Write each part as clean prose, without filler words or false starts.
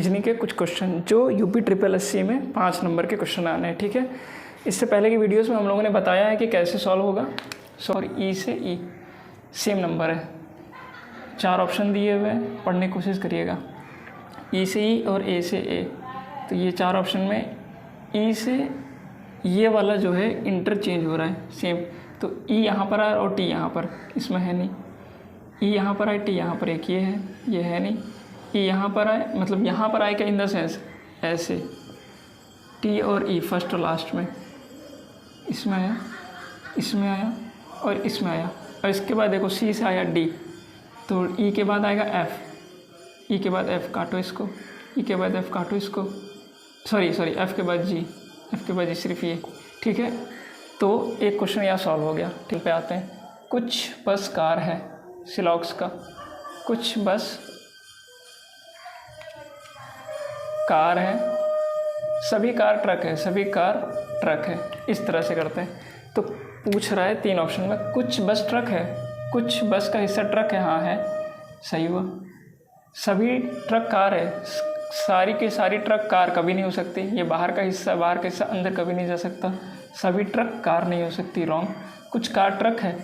Reasoning के कुछ question जो यूपी ट्रिपल एससी में 5 नंबर के क्वेश्चन आने हैं, ठीक है। इससे पहले की वीडियोस में हम लोगों ने बताया है कि कैसे सॉल्व होगा। और ई से ई सेम नंबर है, 4 ऑप्शन दिए हुए हैं, पढ़ने की कोशिश करिएगा। ई से ई और ए से ए, तो ये 4 ऑप्शन में ई से ये वाला जो है इंटरचेंज हो रहा है सेम, तो ई यहाँ पर आए और टी यहाँ पर, इसमें है नहीं। ई यहाँ पर आए, टी यहाँ पर, एक ये है नहीं। ई यहाँ पर आए, मतलब यहाँ पर आए क्या, इन द सेंस ऐसे, टी और ई फर्स्ट और लास्ट में, इसमें आया, इसमें आया और इसमें आया। और इसके बाद देखो सी से आया डी, तो ई के बाद आएगा एफ, ई के बाद एफ काटो इसको, ई के बाद एफ काटो इसको, सॉरी एफ के बाद जी, एफ के बाद जी, सिर्फ ये, ठीक है। तो एक क्वेश्चन यहाँ सॉल्व हो गया। ठीक पे आते हैं। कुछ बस कार है, सिलॉक्स का कुछ बस कार है, सभी कार ट्रक है, सभी कार ट्रक है, इस तरह से करते हैं। तो पूछ रहा है 3 ऑप्शन में, कुछ बस ट्रक है, कुछ बस का हिस्सा ट्रक है, हाँ है, सही हुआ। सभी ट्रक कार है, सारी की सारी ट्रक कार कभी नहीं हो सकती, ये बाहर का हिस्सा अंदर कभी नहीं जा सकता, सभी ट्रक कार नहीं हो सकती, रॉन्ग। कुछ कार ट्रक है,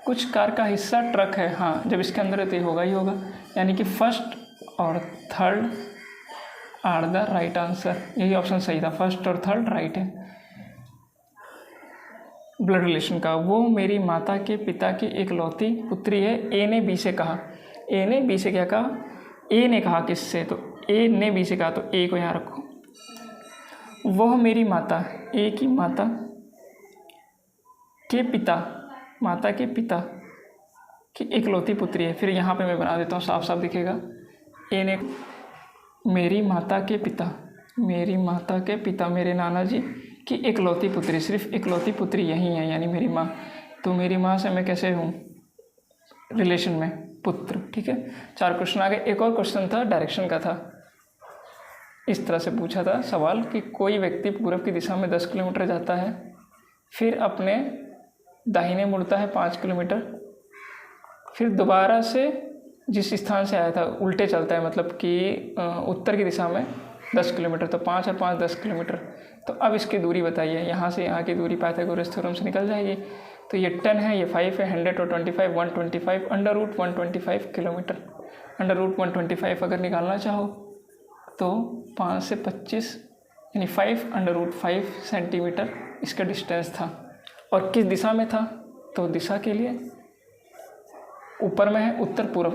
कुछ कार का हिस्सा ट्रक है, हाँ, जब इसके अंदर है तो ये होगा ही होगा, यानी कि फर्स्ट और third are the right answer, यही ऑप्शन सही था, फर्स्ट और थर्ड राइट है। ब्लड रिलेशन का, वो मेरी माता के पिता की इकलौती पुत्री है, ए ने बी से कहा। ए ने बी से क्या कहा, ए ने कहा किससे, तो ए ने बी से कहा, तो ए को यहाँ रखो। वह मेरी माता, ए की माता के पिता, माता के पिता की इकलौती पुत्री है। फिर यहाँ पे मैं बना देता हूँ, साफ साफ दिखेगा। ए ने, मेरी माता के पिता, मेरी माता के पिता, मेरे नाना जी की इकलौती पुत्री, सिर्फ इकलौती पुत्री यही है, यानी मेरी माँ। तो मेरी माँ से मैं कैसे हूँ रिलेशन में, पुत्र, ठीक है। 4 क्वेश्चन आ गए। एक और क्वेश्चन था, डायरेक्शन का था। इस तरह से पूछा था सवाल कि कोई व्यक्ति पूर्व की दिशा में 10 किलोमीटर जाता है, फिर अपने दाहिने मुड़ता है 5 किलोमीटर, फिर दोबारा से जिस स्थान से आया था उल्टे चलता है, मतलब कि उत्तर की दिशा में 10 किलोमीटर, तो 5 और 5 10 किलोमीटर। तो अब इसकी दूरी बताइए, यहाँ से यहाँ की दूरी पाइथागोरस थ्योरम से निकल जाएगी। तो ये 10 है, ये 5 है, 100 और 25 125, under root 125 kilometre. Under root 125 अगर निकालना चाहो तो 5 से 25 यानी 5 अंडर रूट 5 सेंटीमीटर इसका डिस्टेंस था। और किस दिशा में था, तो दिशा के लिए ऊपर में है उत्तर पूर्व,